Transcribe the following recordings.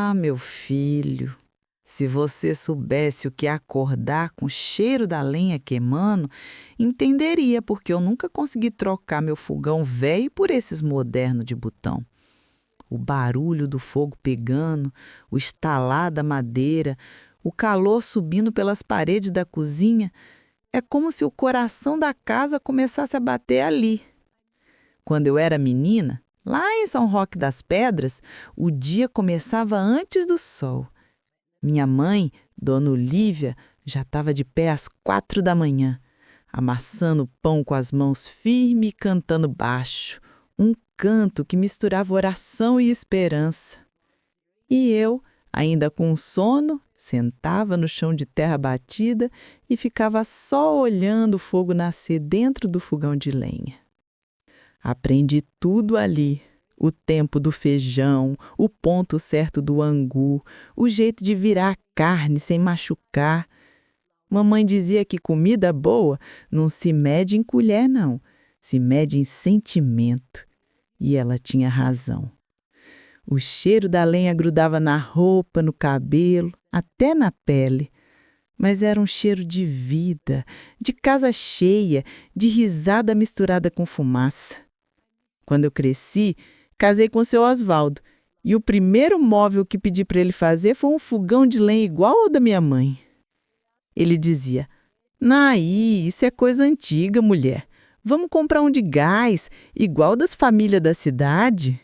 Ah, meu filho, se você soubesse o que é acordar com o cheiro da lenha queimando, entenderia porque eu nunca consegui trocar meu fogão velho por esses modernos de botão. O barulho do fogo pegando, o estalar da madeira, o calor subindo pelas paredes da cozinha, é como se o coração da casa começasse a bater ali. Quando eu era menina, lá em São Roque das Pedras, o dia começava antes do sol. Minha mãe, Dona Olívia, já estava de pé às 4 da manhã, amassando pão com as mãos firmes e cantando baixo, um canto que misturava oração e esperança. E eu, ainda com sono, sentava no chão de terra batida e ficava só olhando o fogo nascer dentro do fogão de lenha. Aprendi tudo ali. O tempo do feijão, o ponto certo do angu, o jeito de virar a carne sem machucar. Mamãe dizia que comida boa não se mede em colher, não. Se mede em sentimento. E ela tinha razão. O cheiro da lenha grudava na roupa, no cabelo, até na pele. Mas era um cheiro de vida, de casa cheia, de risada misturada com fumaça. Quando eu cresci, casei com o seu Oswaldo, e o primeiro móvel que pedi para ele fazer foi um fogão de lenha igual ao da minha mãe. Ele dizia: "Naí, isso é coisa antiga, mulher. Vamos comprar um de gás, igual das famílias da cidade."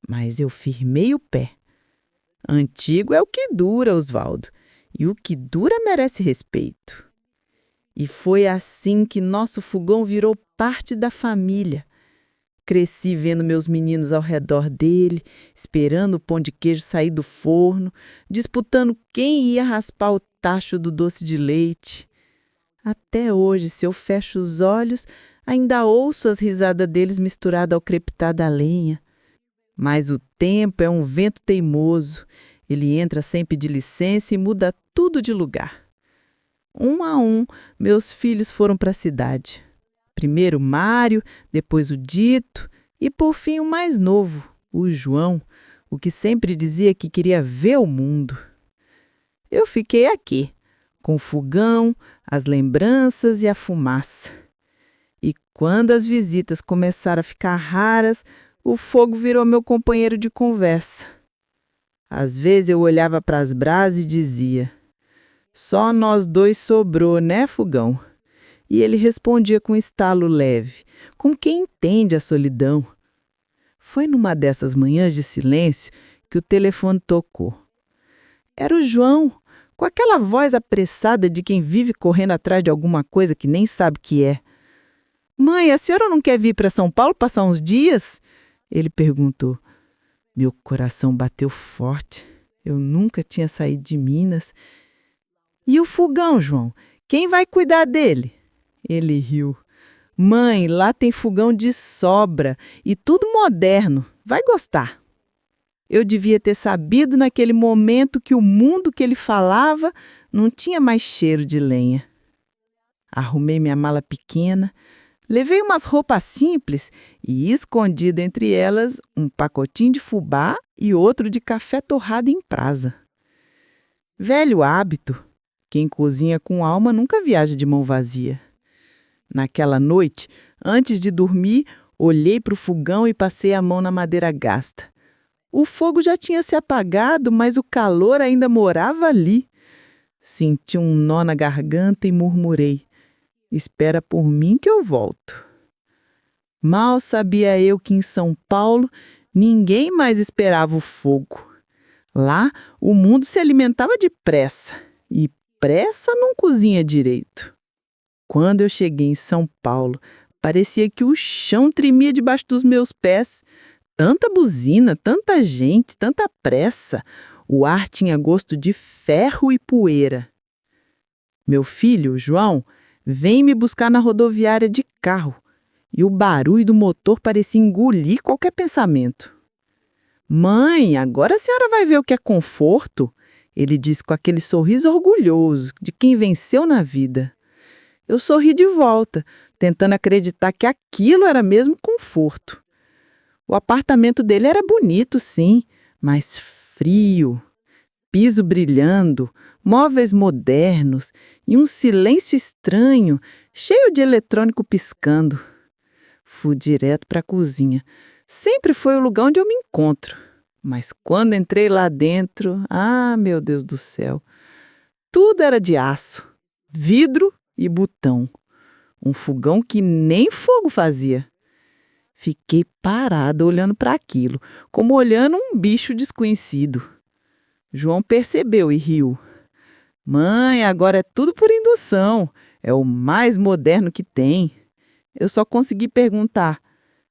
Mas eu firmei o pé. Antigo é o que dura, Oswaldo, e o que dura merece respeito. E foi assim que nosso fogão virou parte da família. Cresci vendo meus meninos ao redor dele, esperando o pão de queijo sair do forno, disputando quem ia raspar o tacho do doce de leite. Até hoje, se eu fecho os olhos, ainda ouço as risadas deles misturadas ao crepitar da lenha. Mas o tempo é um vento teimoso. Ele entra sem pedir licença e muda tudo de lugar. Um a um, meus filhos foram para a cidade. Primeiro o Mário, depois o Dito e, por fim, o mais novo, o João, o que sempre dizia que queria ver o mundo. Eu fiquei aqui, com o fogão, as lembranças e a fumaça. E quando as visitas começaram a ficar raras, o fogo virou meu companheiro de conversa. Às vezes eu olhava para as brasas e dizia: "Só nós dois sobrou, né, fogão?" E ele respondia com um estalo leve, com quem entende a solidão. Foi numa dessas manhãs de silêncio que o telefone tocou. Era o João, com aquela voz apressada de quem vive correndo atrás de alguma coisa que nem sabe que é. "Mãe, a senhora não quer vir para São Paulo passar uns dias?" Ele perguntou. Meu coração bateu forte. Eu nunca tinha saído de Minas. "E o fogão, João? Quem vai cuidar dele?" Ele riu. "Mãe, lá tem fogão de sobra e tudo moderno. Vai gostar." Eu devia ter sabido naquele momento que o mundo que ele falava não tinha mais cheiro de lenha. Arrumei minha mala pequena, levei umas roupas simples e, escondido entre elas, um pacotinho de fubá e outro de café torrado em brasa. Velho hábito. Quem cozinha com alma nunca viaja de mão vazia. Naquela noite, antes de dormir, olhei para o fogão e passei a mão na madeira gasta. O fogo já tinha se apagado, mas o calor ainda morava ali. Senti um nó na garganta e murmurei: "Espera por mim que eu volto." Mal sabia eu que em São Paulo ninguém mais esperava o fogo. Lá, o mundo se alimentava depressa, e pressa não cozinha direito. Quando eu cheguei em São Paulo, parecia que o chão tremia debaixo dos meus pés. Tanta buzina, tanta gente, tanta pressa. O ar tinha gosto de ferro e poeira. Meu filho, João, vem me buscar na rodoviária de carro. E o barulho do motor parecia engolir qualquer pensamento. "Mãe, agora a senhora vai ver o que é conforto," ele disse com aquele sorriso orgulhoso de quem venceu na vida. Eu sorri de volta, tentando acreditar que aquilo era mesmo conforto. O apartamento dele era bonito, sim, mas frio. piso brilhando, móveis modernos e um silêncio estranho, cheio de eletrônico piscando. Fui direto para a cozinha. Sempre foi o lugar onde eu me encontro. Mas quando entrei lá dentro, meu Deus do céu, tudo era de aço, vidro e botão. Um fogão que nem fogo fazia. Fiquei parada olhando para aquilo, como olhando um bicho desconhecido. João percebeu e riu. Mãe, agora é tudo por indução. É o mais moderno que tem. Eu só consegui perguntar: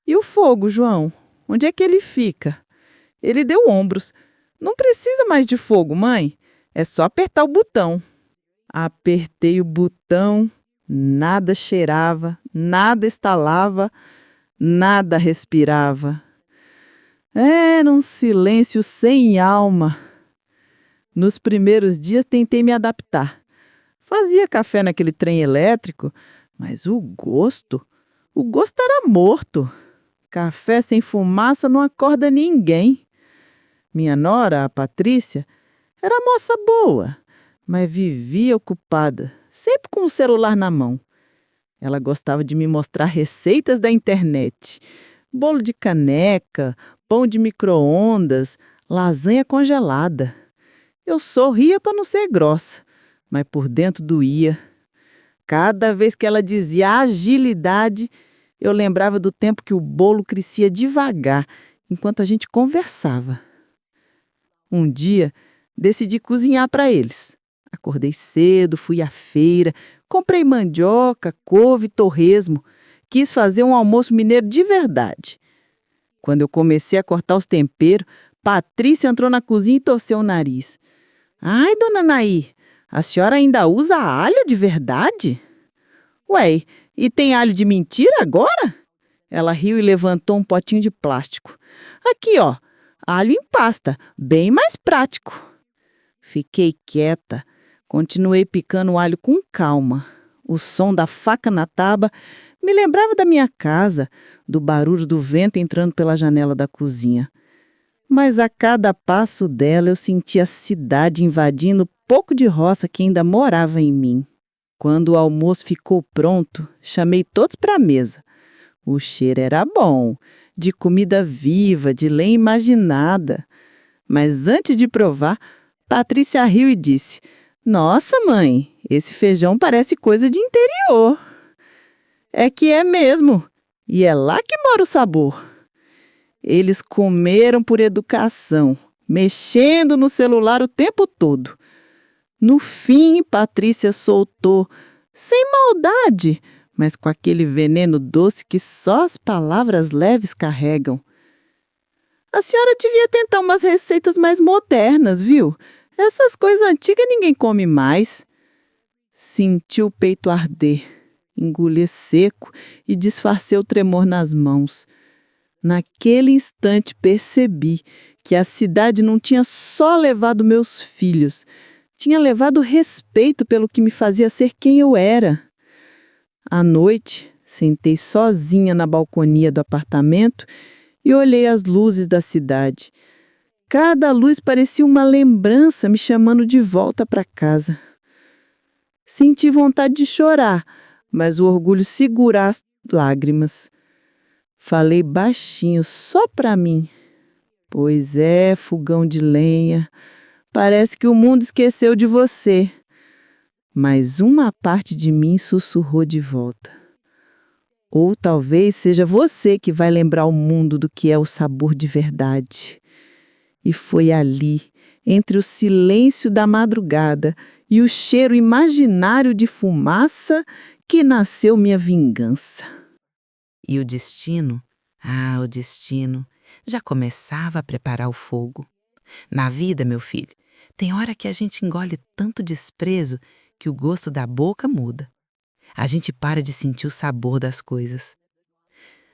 e o fogo, João? Onde é que ele fica? Ele deu ombros. Não precisa mais de fogo, mãe. É só apertar o botão. Apertei o botão, nada cheirava, nada estalava, nada respirava. Era um silêncio sem alma. Nos primeiros dias tentei me adaptar. Fazia café naquele trem elétrico, mas o gosto era morto. Café sem fumaça não acorda ninguém. Minha nora, a Patrícia, era moça boa, mas vivia ocupada, sempre com o celular na mão. Ela gostava de me mostrar receitas da internet. Bolo de caneca, pão de micro-ondas, lasanha congelada. Eu sorria para não ser grossa, mas por dentro doía. Cada vez que ela dizia agilidade, eu lembrava do tempo que o bolo crescia devagar, enquanto a gente conversava. Um dia, decidi cozinhar para eles. Acordei cedo, fui à feira, comprei mandioca, couve e torresmo. Quis fazer um almoço mineiro de verdade. Quando eu comecei a cortar os temperos, Patrícia entrou na cozinha e torceu o nariz. Ai, dona Nair, a senhora ainda usa alho de verdade? Ué, e tem alho de mentira agora? Ela riu e levantou um potinho de plástico. Aqui, ó, alho em pasta, bem mais prático. Fiquei quieta, continuei picando o alho com calma. O som da faca na tábua me lembrava da minha casa, do barulho do vento entrando pela janela da cozinha. Mas a cada passo dela eu sentia a cidade invadindo o pouco de roça que ainda morava em mim. Quando o almoço ficou pronto, chamei todos para a mesa. O cheiro era bom, de comida viva, de lenha imaginada. Mas antes de provar, Patrícia riu e disse: Nossa, mãe, esse feijão parece coisa de interior. É que é mesmo, e é lá que mora o sabor. Eles comeram por educação, mexendo no celular o tempo todo. No fim, Patrícia soltou, sem maldade, mas com aquele veneno doce que só as palavras leves carregam. A senhora devia tentar umas receitas mais modernas, viu? Essas coisas antigas ninguém come mais. Senti o peito arder, engoli seco e disfarcei o tremor nas mãos. Naquele instante percebi que a cidade não tinha só levado meus filhos, tinha levado respeito pelo que me fazia ser quem eu era. À noite, sentei sozinha na balconia do apartamento e olhei as luzes da cidade. Cada luz parecia uma lembrança me chamando de volta para casa. Senti vontade de chorar, mas o orgulho segurou as lágrimas. Falei baixinho, só para mim. Pois é, fogão de lenha, parece que o mundo esqueceu de você. Mas uma parte de mim sussurrou de volta. Ou talvez seja você que vai lembrar o mundo do que é o sabor de verdade. E foi ali, entre o silêncio da madrugada e o cheiro imaginário de fumaça, que nasceu minha vingança. E o destino? O destino já começava a preparar o fogo. Na vida, meu filho, tem hora que a gente engole tanto desprezo que o gosto da boca muda. A gente para de sentir o sabor das coisas.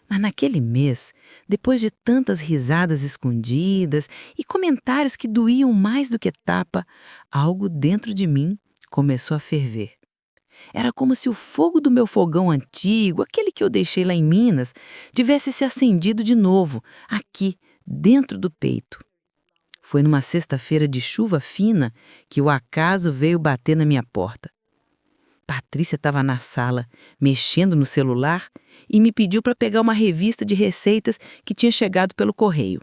Mas naquele mês, depois de tantas risadas escondidas e comentários que doíam mais do que tapa, algo dentro de mim começou a ferver. Era como se o fogo do meu fogão antigo, aquele que eu deixei lá em Minas, tivesse se acendido de novo, aqui, dentro do peito. Foi numa sexta-feira de chuva fina que o acaso veio bater na minha porta. Patrícia estava na sala, mexendo no celular, e me pediu para pegar uma revista de receitas que tinha chegado pelo correio.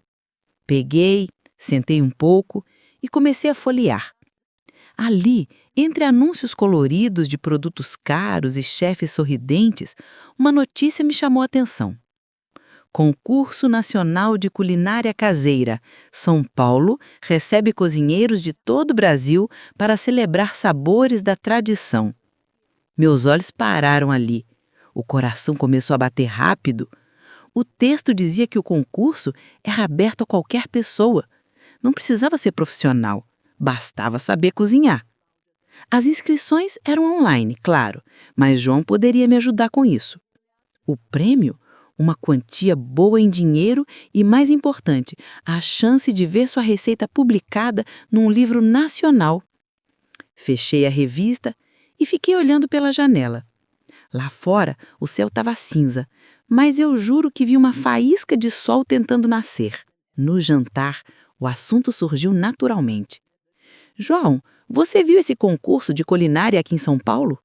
Peguei, sentei um pouco e comecei a folhear. Ali, entre anúncios coloridos de produtos caros e chefes sorridentes, uma notícia me chamou a atenção. Concurso Nacional de Culinária Caseira. São Paulo recebe cozinheiros de todo o Brasil para celebrar sabores da tradição. Meus olhos pararam ali. O coração começou a bater rápido. O texto dizia que o concurso era aberto a qualquer pessoa. Não precisava ser profissional, bastava saber cozinhar. As inscrições eram online, claro, mas João poderia me ajudar com isso. O prêmio? Uma quantia boa em dinheiro e, mais importante, a chance de ver sua receita publicada num livro nacional. Fechei a revista e fiquei olhando pela janela. Lá fora, o céu estava cinza, mas eu juro que vi uma faísca de sol tentando nascer. No jantar, o assunto surgiu naturalmente. João, você viu esse concurso de culinária aqui em São Paulo?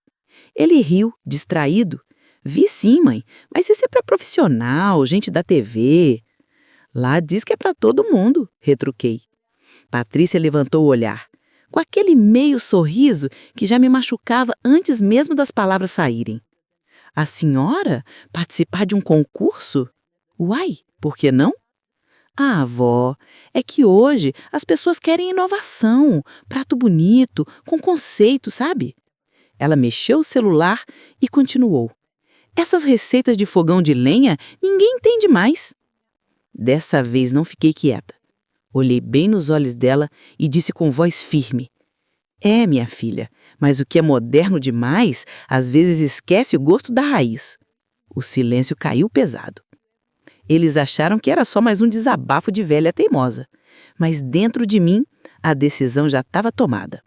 Ele riu, distraído. Vi sim, mãe, mas isso é para profissional, gente da TV. Lá diz que é para todo mundo, retruquei. Patrícia levantou o olhar, com aquele meio sorriso que já me machucava antes mesmo das palavras saírem. A senhora participar de um concurso? Uai, por que não? Ah, avó, é que hoje as pessoas querem inovação, prato bonito, com conceito, sabe? Ela mexeu o celular e continuou. Essas receitas de fogão de lenha, ninguém entende mais. Dessa vez não fiquei quieta. Olhei bem nos olhos dela e disse com voz firme. É, minha filha, mas o que é moderno demais, às vezes esquece o gosto da raiz. O silêncio caiu pesado. Eles acharam que era só mais um desabafo de velha teimosa. Mas dentro de mim, a decisão já estava tomada.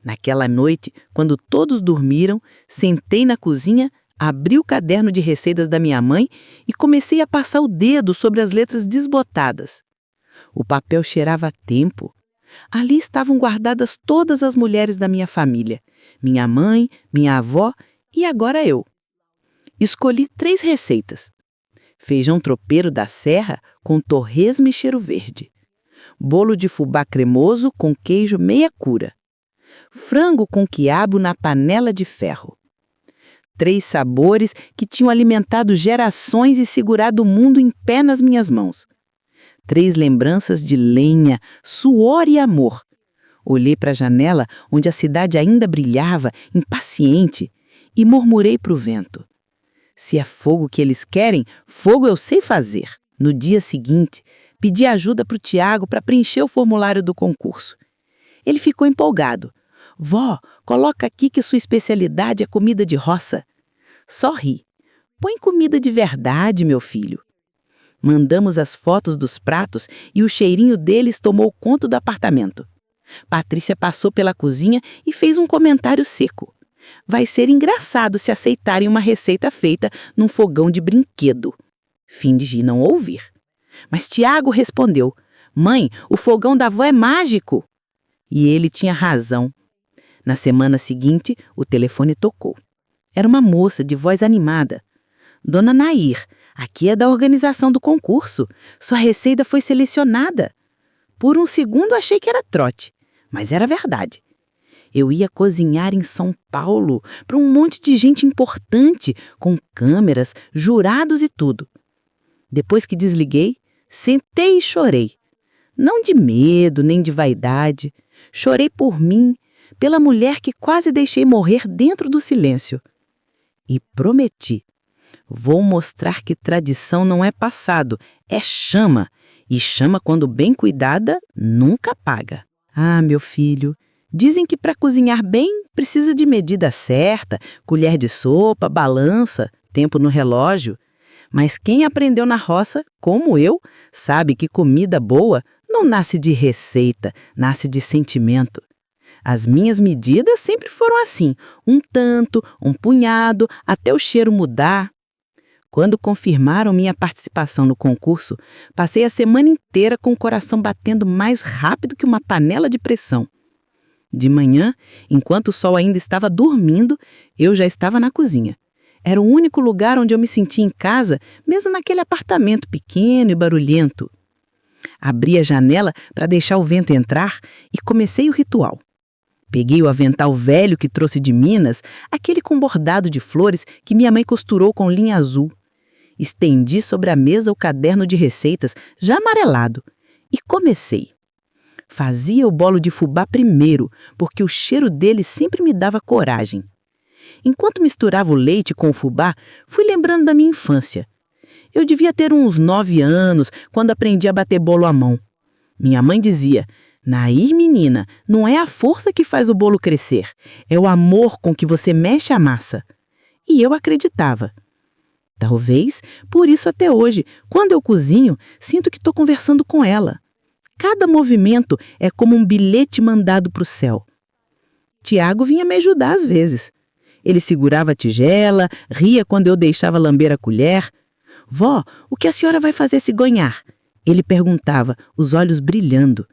Naquela noite, quando todos dormiram, sentei na cozinha, abri o caderno de receitas da minha mãe e comecei a passar o dedo sobre as letras desbotadas. O papel cheirava a tempo. Ali estavam guardadas todas as mulheres da minha família. Minha mãe, minha avó e agora eu. Escolhi 3 receitas. Feijão tropeiro da serra com torresmo e cheiro verde. Bolo de fubá cremoso com queijo meia cura. Frango com quiabo na panela de ferro. 3 sabores que tinham alimentado gerações e segurado o mundo em pé nas minhas mãos. 3 lembranças de lenha, suor e amor. Olhei para a janela onde a cidade ainda brilhava, impaciente, e murmurei para o vento. Se é fogo que eles querem, fogo eu sei fazer. No dia seguinte, pedi ajuda para o Tiago para preencher o formulário do concurso. Ele ficou empolgado. Vó, coloca aqui que sua especialidade é comida de roça. Só ri. Põe comida de verdade, meu filho. Mandamos as fotos dos pratos e o cheirinho deles tomou conta do apartamento. Patrícia passou pela cozinha e fez um comentário seco. Vai ser engraçado se aceitarem uma receita feita num fogão de brinquedo. Fingi não ouvir. Mas Tiago respondeu, mãe, o fogão da avó é mágico. E ele tinha razão. Na semana seguinte, o telefone tocou. Era uma moça de voz animada. Dona Nair, aqui é da organização do concurso. Sua receita foi selecionada. Por um segundo achei que era trote, mas era verdade. Eu ia cozinhar em São Paulo para um monte de gente importante, com câmeras, jurados e tudo. Depois que desliguei, sentei e chorei. Não de medo, nem de vaidade. Chorei por mim, pela mulher que quase deixei morrer dentro do silêncio. E prometi, vou mostrar que tradição não é passado, é chama. E chama, quando bem cuidada, nunca apaga. Ah, meu filho, dizem que para cozinhar bem precisa de medida certa, colher de sopa, balança, tempo no relógio. Mas quem aprendeu na roça, como eu, sabe que comida boa não nasce de receita, nasce de sentimento. As minhas medidas sempre foram assim, um tanto, um punhado, até o cheiro mudar. Quando confirmaram minha participação no concurso, passei a semana inteira com o coração batendo mais rápido que uma panela de pressão. De manhã, enquanto o sol ainda estava dormindo, eu já estava na cozinha. Era o único lugar onde eu me sentia em casa, mesmo naquele apartamento pequeno e barulhento. Abri a janela para deixar o vento entrar e comecei o ritual. Peguei o avental velho que trouxe de Minas, aquele com bordado de flores que minha mãe costurou com linha azul. Estendi sobre a mesa o caderno de receitas, já amarelado, e comecei. Fazia o bolo de fubá primeiro, porque o cheiro dele sempre me dava coragem. Enquanto misturava o leite com o fubá, fui lembrando da minha infância. Eu devia ter uns 9 anos, quando aprendi a bater bolo à mão. Minha mãe dizia: "Nair, menina, não é a força que faz o bolo crescer, é o amor com que você mexe a massa." E eu acreditava. Talvez, por isso até hoje, quando eu cozinho, sinto que estou conversando com ela. Cada movimento é como um bilhete mandado para o céu. Tiago vinha me ajudar às vezes. Ele segurava a tigela, ria quando eu deixava lamber a colher. "Vó, o que a senhora vai fazer se ganhar?" Ele perguntava, os olhos brilhando.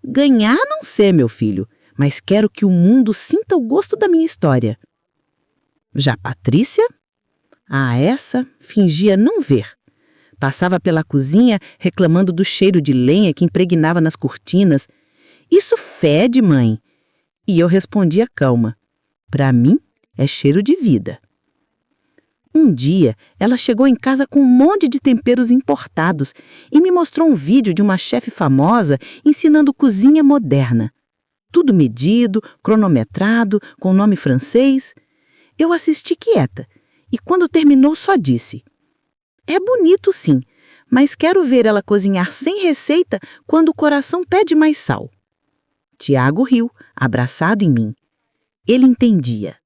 "Ganhar não sei, meu filho, mas quero que o mundo sinta o gosto da minha história." Já Patrícia? Essa fingia não ver. Passava pela cozinha reclamando do cheiro de lenha que impregnava nas cortinas. "Isso fede, mãe." E eu respondia calma: "Para mim é cheiro de vida." Um dia, ela chegou em casa com um monte de temperos importados e me mostrou um vídeo de uma chefe famosa ensinando cozinha moderna. Tudo medido, cronometrado, com nome francês. Eu assisti quieta e quando terminou só disse: "É bonito sim, mas quero ver ela cozinhar sem receita quando o coração pede mais sal." Tiago riu, abraçado em mim. Ele entendia.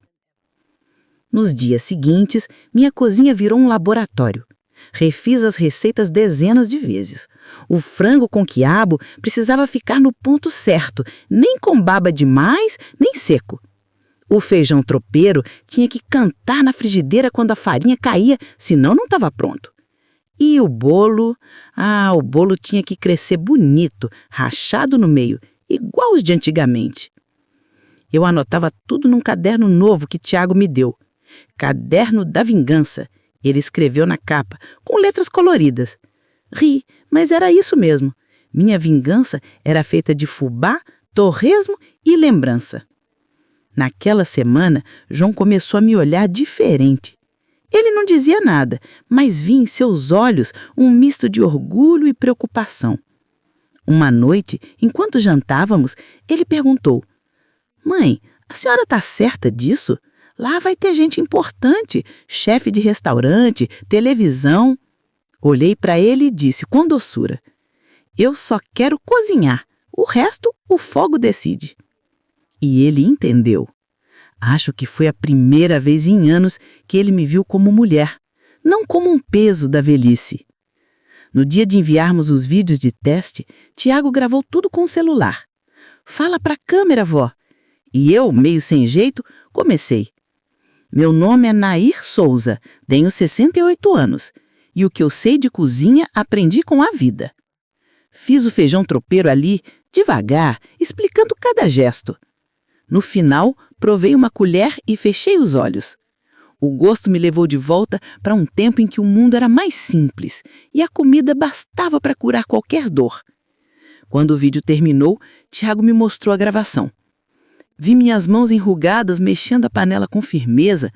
Nos dias seguintes, minha cozinha virou um laboratório. Refiz as receitas dezenas de vezes. O frango com quiabo precisava ficar no ponto certo, nem com baba demais, nem seco. O feijão tropeiro tinha que cantar na frigideira quando a farinha caía, senão não estava pronto. E o bolo? O bolo tinha que crescer bonito, rachado no meio, igual os de antigamente. Eu anotava tudo num caderno novo que Tiago me deu. Caderno da Vingança. Ele escreveu na capa, com letras coloridas. Ri, mas era isso mesmo. Minha vingança era feita de fubá, torresmo e lembrança. Naquela semana, João começou a me olhar diferente. Ele não dizia nada, mas vi em seus olhos um misto de orgulho e preocupação. Uma noite, enquanto jantávamos, ele perguntou: "Mãe, a senhora está certa disso? Lá vai ter gente importante, chefe de restaurante, televisão." Olhei para ele e disse com doçura: "Eu só quero cozinhar, o resto o fogo decide." E ele entendeu. Acho que foi a primeira vez em anos que ele me viu como mulher, não como um peso da velhice. No dia de enviarmos os vídeos de teste, Tiago gravou tudo com o celular. "Fala para a câmera, vó." E eu, meio sem jeito, comecei: "Meu nome é Nair Souza, tenho 68 anos, e o que eu sei de cozinha aprendi com a vida." Fiz o feijão tropeiro ali, devagar, explicando cada gesto. No final, provei uma colher e fechei os olhos. O gosto me levou de volta para um tempo em que o mundo era mais simples e a comida bastava para curar qualquer dor. Quando o vídeo terminou, Tiago me mostrou a gravação. Vi minhas mãos enrugadas mexendo a panela com firmeza,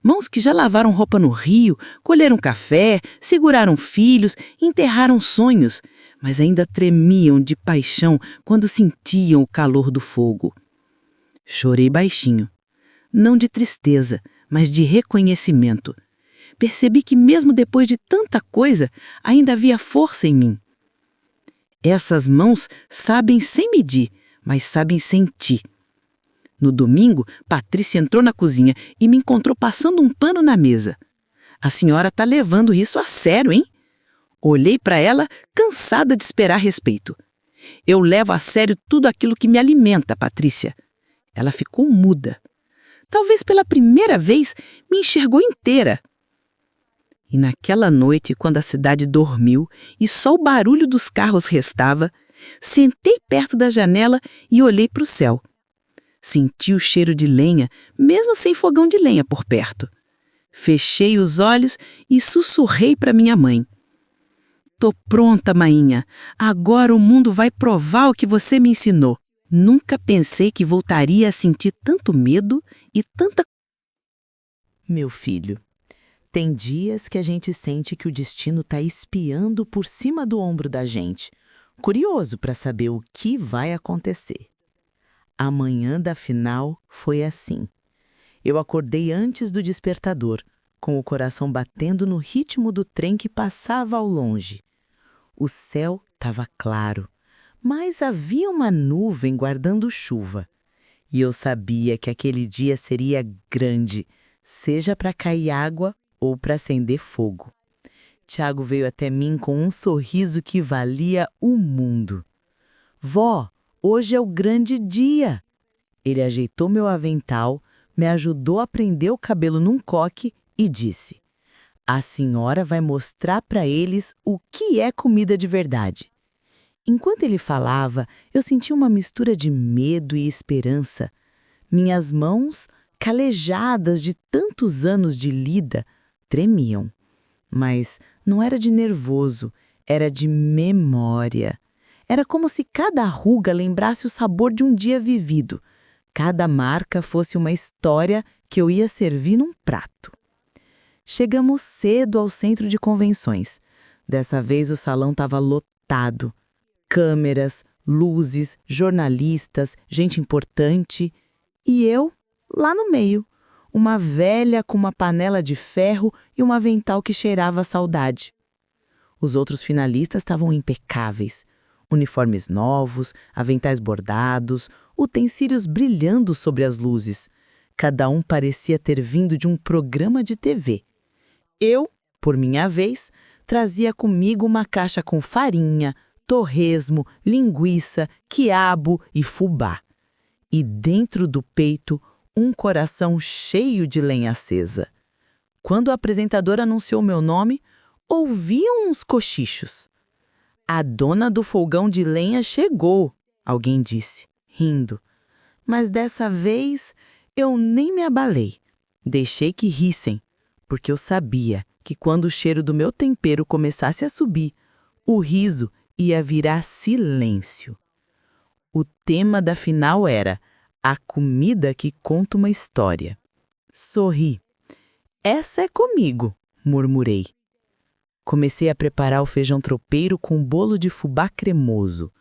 mãos que já lavaram roupa no rio, colheram café, seguraram filhos, enterraram sonhos, mas ainda tremiam de paixão quando sentiam o calor do fogo. Chorei baixinho, não de tristeza, mas de reconhecimento. Percebi que mesmo depois de tanta coisa, ainda havia força em mim. Essas mãos sabem sem medir, mas sabem sentir. No domingo, Patrícia entrou na cozinha e me encontrou passando um pano na mesa. "A senhora está levando isso a sério, hein?" Olhei para ela, cansada de esperar respeito. "Eu levo a sério tudo aquilo que me alimenta, Patrícia." Ela ficou muda. Talvez pela primeira vez me enxergou inteira. E naquela noite, quando a cidade dormiu e só o barulho dos carros restava, sentei perto da janela e olhei para o céu. Senti o cheiro de lenha, mesmo sem fogão de lenha por perto. Fechei os olhos e sussurrei para minha mãe. Tô pronta, mainha. Agora o mundo vai provar o que você me ensinou. Nunca pensei que voltaria a sentir tanto medo e tanta... Meu filho, tem dias que a gente sente que o destino está espiando por cima do ombro da gente, curioso para saber o que vai acontecer. A manhã da final foi assim. Eu acordei antes do despertador, com o coração batendo no ritmo do trem que passava ao longe. O céu estava claro, mas havia uma nuvem guardando chuva. E eu sabia que aquele dia seria grande, seja para cair água ou para acender fogo. Tiago veio até mim com um sorriso que valia o mundo. Vó, hoje é o grande dia! Ele ajeitou meu avental, me ajudou a prender o cabelo num coque e disse: a senhora vai mostrar para eles o que é comida de verdade. Enquanto ele falava, eu senti uma mistura de medo e esperança. Minhas mãos, calejadas de tantos anos de lida, tremiam. Mas não era de nervoso, era de memória. Era como se cada ruga lembrasse o sabor de um dia vivido. Cada marca fosse uma história que eu ia servir num prato. Chegamos cedo ao centro de convenções. Dessa vez o salão estava lotado. Câmeras, luzes, jornalistas, gente importante. E eu, lá no meio, uma velha com uma panela de ferro e um avental que cheirava a saudade. Os outros finalistas estavam impecáveis. Uniformes novos, aventais bordados, utensílios brilhando sobre as luzes. Cada um parecia ter vindo de um programa de TV. Eu, por minha vez, trazia comigo uma caixa com farinha, torresmo, linguiça, quiabo e fubá. E dentro do peito, um coração cheio de lenha acesa. Quando o apresentador anunciou meu nome, ouvi uns cochichos. A dona do fogão de lenha chegou, alguém disse, rindo. Mas dessa vez eu nem me abalei. Deixei que rissem, porque eu sabia que quando o cheiro do meu tempero começasse a subir, o riso ia virar silêncio. O tema da final era a comida que conta uma história. Sorri. Essa é comigo, murmurei. Comecei a preparar o feijão tropeiro com bolo de fubá cremoso,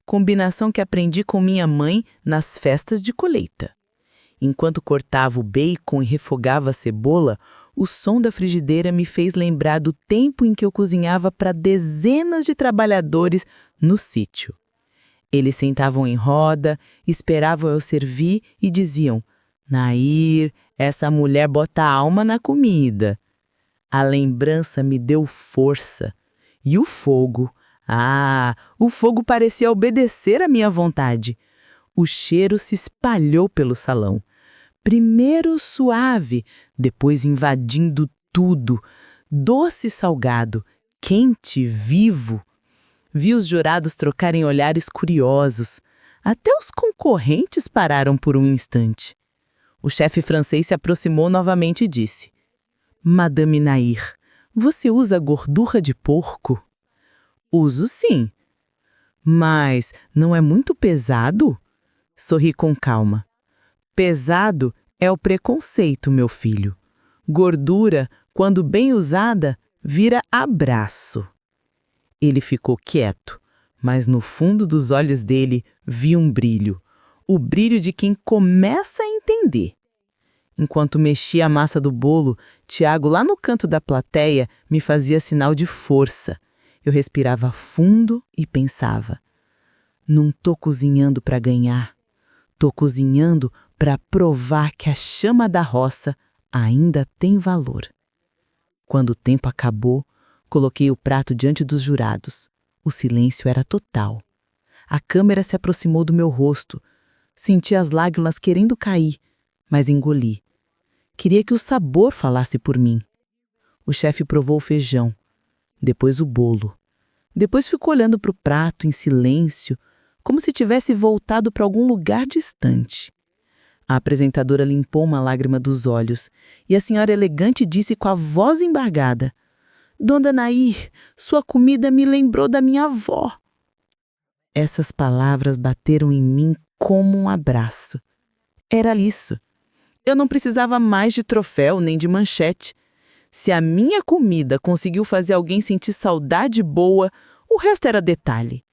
combinação que aprendi com minha mãe nas festas de colheita. Enquanto cortava o bacon e refogava a cebola, o som da frigideira me fez lembrar do tempo em que eu cozinhava para dezenas de trabalhadores no sítio. Eles sentavam em roda, esperavam eu servir e diziam: Nair, essa mulher bota alma na comida. A lembrança me deu força. E o fogo? O fogo parecia obedecer à minha vontade. O cheiro se espalhou pelo salão. Primeiro suave, depois invadindo tudo. Doce e salgado, quente, vivo. Vi os jurados trocarem olhares curiosos. Até os concorrentes pararam por um instante. O chefe francês se aproximou novamente e disse: Madame Nair, você usa gordura de porco? Uso sim. Mas não é muito pesado? Sorri com calma. Pesado é o preconceito, meu filho. Gordura, quando bem usada, vira abraço. Ele ficou quieto, mas no fundo dos olhos dele vi um brilho. O brilho de quem começa a entender. Enquanto mexia a massa do bolo, Tiago, lá no canto da plateia, me fazia sinal de força. Eu respirava fundo e pensava: não tô cozinhando para ganhar. Tô cozinhando para provar que a chama da roça ainda tem valor. Quando o tempo acabou, coloquei o prato diante dos jurados. O silêncio era total. A câmera se aproximou do meu rosto. Senti as lágrimas querendo cair, mas engoli. Queria que o sabor falasse por mim. O chefe provou o feijão, depois o bolo. Depois ficou olhando para o prato em silêncio, como se tivesse voltado para algum lugar distante. A apresentadora limpou uma lágrima dos olhos e a senhora elegante disse com a voz embargada: Dona Nair, sua comida me lembrou da minha avó. Essas palavras bateram em mim como um abraço. Era isso. Eu não precisava mais de troféu nem de manchete. Se a minha comida conseguiu fazer alguém sentir saudade boa, o resto era detalhe.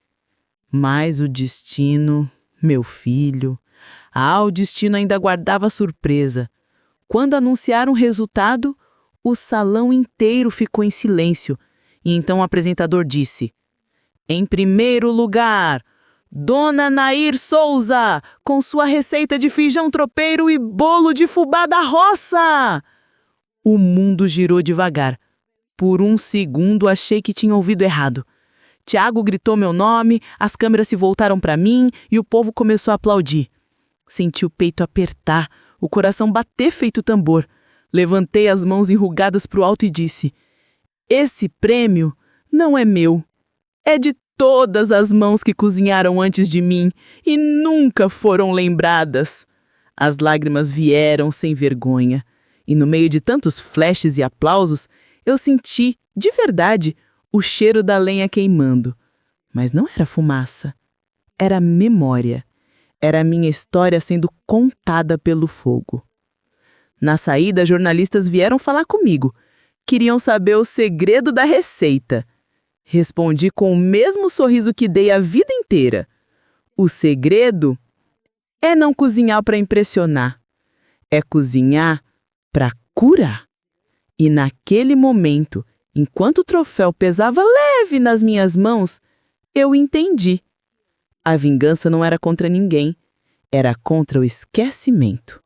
Mas o destino, meu filho... o destino ainda guardava surpresa. Quando anunciaram o resultado, o salão inteiro ficou em silêncio. E então o apresentador disse: Em primeiro lugar, Dona Nair Souza, com sua receita de feijão tropeiro e bolo de fubá da roça! O mundo girou devagar. Por um segundo achei que tinha ouvido errado. Tiago gritou meu nome, as câmeras se voltaram para mim e o povo começou a aplaudir. Senti o peito apertar, o coração bater feito tambor. Levantei as mãos enrugadas para o alto e disse: Esse prêmio não é meu. É de todas as mãos que cozinharam antes de mim e nunca foram lembradas. As lágrimas vieram sem vergonha. E no meio de tantos flashes e aplausos, eu senti, de verdade, o cheiro da lenha queimando. Mas não era fumaça. Era memória. Era a minha história sendo contada pelo fogo. Na saída, jornalistas vieram falar comigo. Queriam saber o segredo da receita. Respondi com o mesmo sorriso que dei a vida inteira. O segredo é não cozinhar para impressionar. É cozinhar para curar. E naquele momento, enquanto o troféu pesava leve nas minhas mãos, eu entendi. A vingança não era contra ninguém, era contra o esquecimento.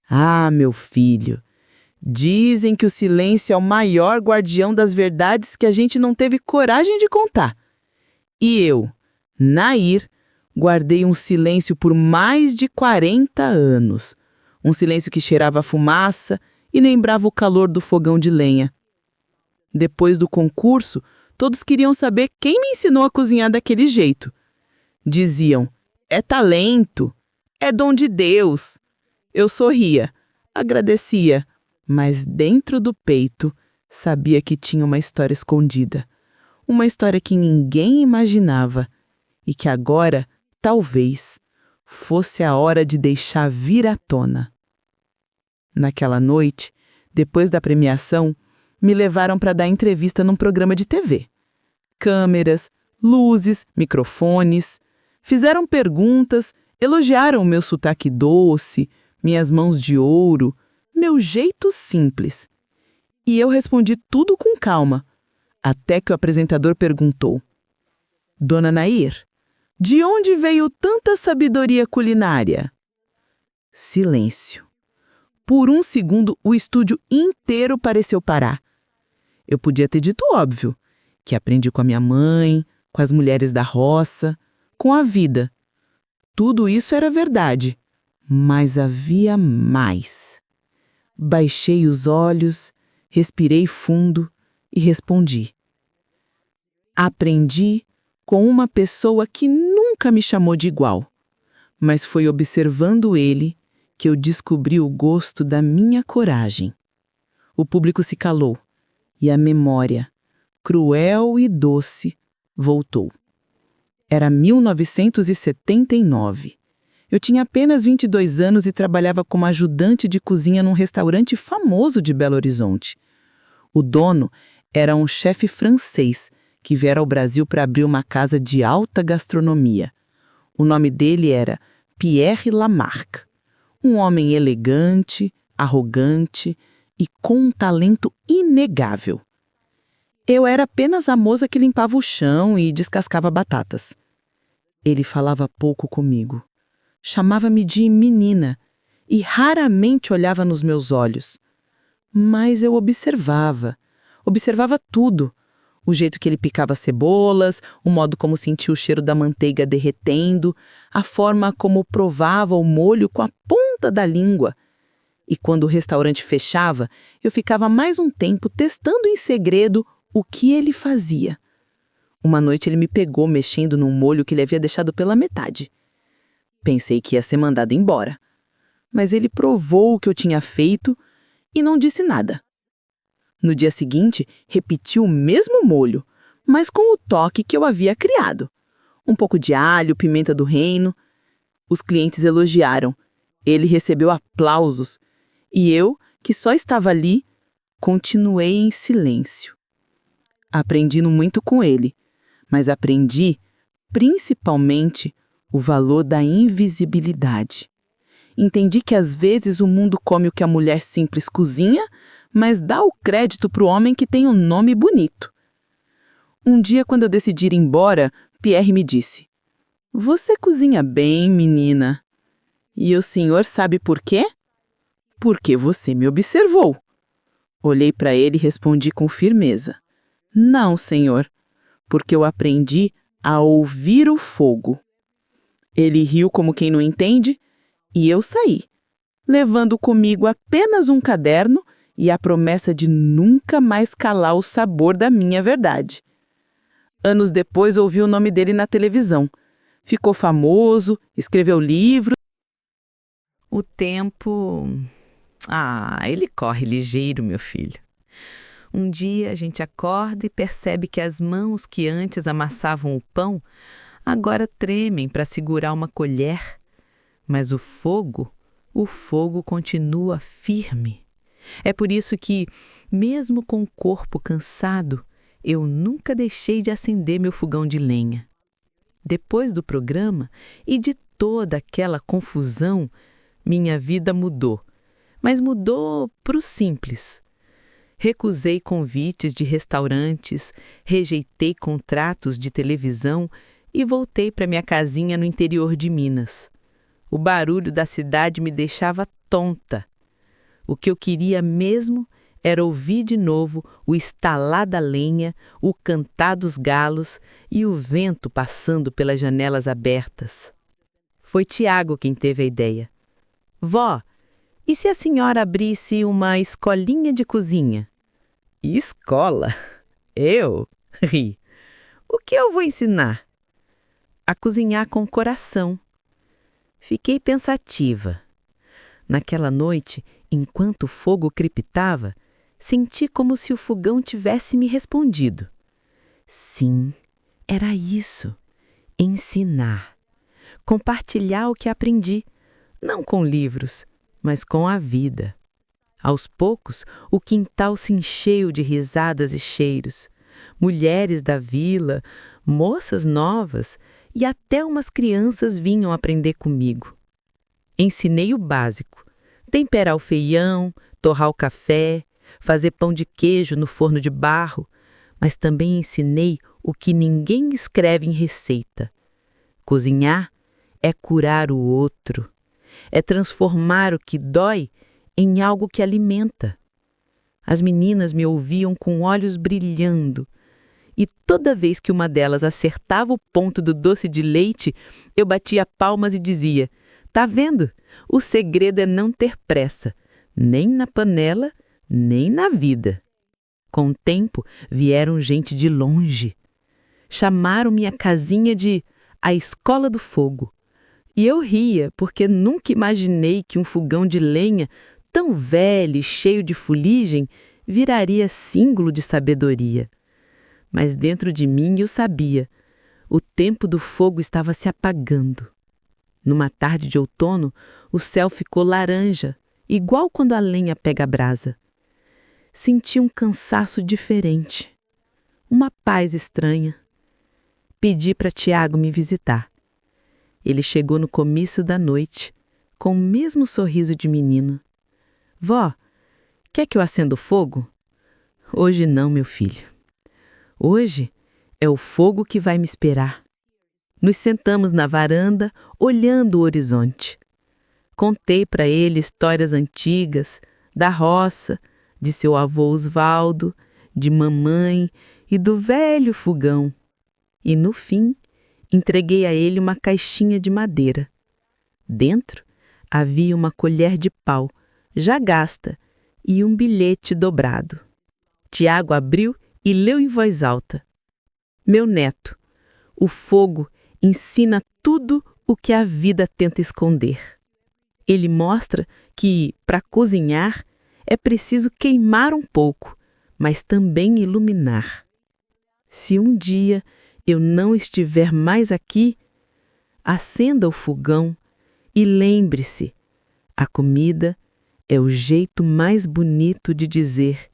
Ah, meu filho, dizem que o silêncio é o maior guardião das verdades que a gente não teve coragem de contar. E eu, Nair, guardei um silêncio por mais de 40 anos. Um silêncio que cheirava a fumaça e lembrava o calor do fogão de lenha. Depois do concurso, todos queriam saber quem me ensinou a cozinhar daquele jeito. Diziam: é talento, é dom de Deus. Eu sorria, agradecia, mas dentro do peito sabia que tinha uma história escondida. Uma história que ninguém imaginava e que agora, talvez, fosse a hora de deixar vir à tona. Naquela noite, depois da premiação, me levaram para dar entrevista num programa de TV. Câmeras, luzes, microfones. Fizeram perguntas, elogiaram o meu sotaque doce, minhas mãos de ouro, meu jeito simples. E eu respondi tudo com calma, até que o apresentador perguntou: Dona Nair, de onde veio tanta sabedoria culinária? Silêncio. Por um segundo, o estúdio inteiro pareceu parar. Eu podia ter dito óbvio, que aprendi com a minha mãe, com as mulheres da roça, com a vida. Tudo isso era verdade, mas havia mais. Baixei os olhos, respirei fundo e respondi. Aprendi com uma pessoa que nunca me chamou de igual, mas foi observando ele que eu descobri o gosto da minha coragem. O público se calou e a memória, cruel e doce, voltou. Era 1979. Eu tinha apenas 22 anos e trabalhava como ajudante de cozinha num restaurante famoso de Belo Horizonte. O dono era um chefe francês que viera ao Brasil para abrir uma casa de alta gastronomia. O nome dele era Pierre Lamarque. Um homem elegante, arrogante e com um talento inegável. Eu era apenas a moça que limpava o chão e descascava batatas. Ele falava pouco comigo. Chamava-me de menina e raramente olhava nos meus olhos. Mas eu observava tudo. O jeito que ele picava cebolas, o modo como sentia o cheiro da manteiga derretendo, a forma como provava o molho com a ponta da língua. E quando o restaurante fechava, eu ficava mais um tempo testando em segredo o que ele fazia. Uma noite ele me pegou mexendo num molho que ele havia deixado pela metade. Pensei que ia ser mandado embora. Mas ele provou o que eu tinha feito e não disse nada. No dia seguinte, repetiu o mesmo molho, mas com o toque que eu havia criado. Um pouco de alho, pimenta do reino. Os clientes elogiaram. Ele recebeu aplausos. E eu, que só estava ali, continuei em silêncio. Aprendi muito com ele, mas aprendi, principalmente, o valor da invisibilidade. Entendi que às vezes o mundo come o que a mulher simples cozinha, mas dá o crédito para o homem que tem um nome bonito. Um dia, quando eu decidi ir embora, Pierre me disse: "Você cozinha bem, menina." E o senhor sabe por quê? Porque você me observou. Olhei para ele e respondi com firmeza: "Não, senhor, porque eu aprendi a ouvir o fogo." Ele riu como quem não entende e eu saí, levando comigo apenas um caderno e a promessa de nunca mais calar o sabor da minha verdade. Anos depois ouvi o nome dele na televisão. Ficou famoso, escreveu livros. O tempo... ele corre ligeiro, meu filho. Um dia a gente acorda e percebe que as mãos que antes amassavam o pão agora tremem para segurar uma colher. Mas o fogo continua firme. É por isso que, mesmo com o corpo cansado, eu nunca deixei de acender meu fogão de lenha. Depois do programa e de toda aquela confusão, minha vida mudou, mas mudou para o simples. Recusei convites de restaurantes, rejeitei contratos de televisão e voltei para minha casinha no interior de Minas. O barulho da cidade me deixava tonta. O que eu queria mesmo era ouvir de novo o estalar da lenha, o cantar dos galos e o vento passando pelas janelas abertas. Foi Tiago quem teve a ideia. "Vó, e se a senhora abrisse uma escolinha de cozinha?" "Escola? Eu?" Ri. "O que eu vou ensinar?" "A cozinhar com o coração." Fiquei pensativa. Naquela noite, enquanto o fogo crepitava, senti como se o fogão tivesse me respondido. Sim, era isso. Ensinar. Compartilhar o que aprendi, não com livros, mas com a vida. Aos poucos, o quintal se encheu de risadas e cheiros. Mulheres da vila, moças novas e até umas crianças vinham aprender comigo. Ensinei o básico: temperar o feijão, torrar o café, fazer pão de queijo no forno de barro, mas também ensinei o que ninguém escreve em receita. Cozinhar é curar o outro, é transformar o que dói em algo que alimenta. As meninas me ouviam com olhos brilhando, e toda vez que uma delas acertava o ponto do doce de leite, eu batia palmas e dizia: "Tá vendo? O segredo é não ter pressa, nem na panela, nem na vida." Com o tempo, vieram gente de longe. Chamaram minha casinha de a Escola do Fogo. E eu ria, porque nunca imaginei que um fogão de lenha, tão velho e cheio de fuligem, viraria símbolo de sabedoria. Mas dentro de mim eu sabia, o tempo do fogo estava se apagando. Numa tarde de outono, o céu ficou laranja, igual quando a lenha pega a brasa. Senti um cansaço diferente, uma paz estranha. Pedi para Tiago me visitar. Ele chegou no comício da noite, com o mesmo sorriso de menino. "Vó, quer que eu acenda o fogo?" "Hoje não, meu filho. Hoje é o fogo que vai me esperar." Nos sentamos na varanda, olhando o horizonte. Contei para ele histórias antigas, da roça, de seu avô Osvaldo, de mamãe e do velho fogão. E, no fim, entreguei a ele uma caixinha de madeira. Dentro havia uma colher de pau, já gasta, e um bilhete dobrado. Tiago abriu e leu em voz alta: Meu neto, o fogo ensina tudo o que a vida tenta esconder. Ele mostra que, para cozinhar, é preciso queimar um pouco, mas também iluminar. Se um dia eu não estiver mais aqui, acenda o fogão e lembre-se, a comida é o jeito mais bonito de dizer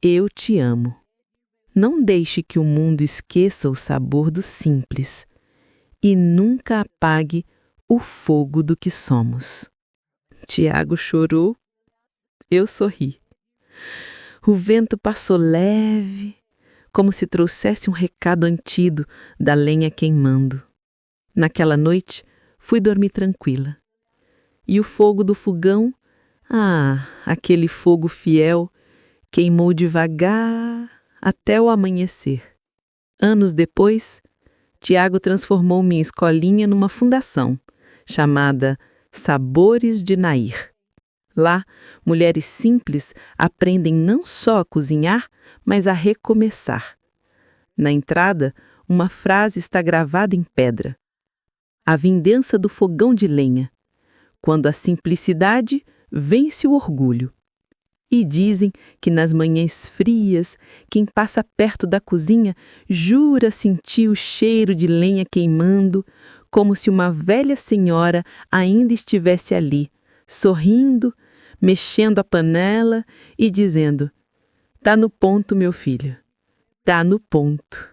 eu te amo. Não deixe que o mundo esqueça o sabor do simples e nunca apague o fogo do que somos. Tiago chorou, eu sorri. O vento passou leve, como se trouxesse um recado antigo da lenha queimando. Naquela noite, fui dormir tranquila. E o fogo do fogão, aquele fogo fiel, queimou devagar até o amanhecer. Anos depois, Tiago transformou minha escolinha numa fundação, chamada Sabores de Nair. Lá, mulheres simples aprendem não só a cozinhar, mas a recomeçar. Na entrada, uma frase está gravada em pedra: A vingança do fogão de lenha, quando a simplicidade vence o orgulho. E dizem que nas manhãs frias, quem passa perto da cozinha jura sentir o cheiro de lenha queimando, como se uma velha senhora ainda estivesse ali, sorrindo, mexendo a panela e dizendo: Tá no ponto, meu filho, tá no ponto.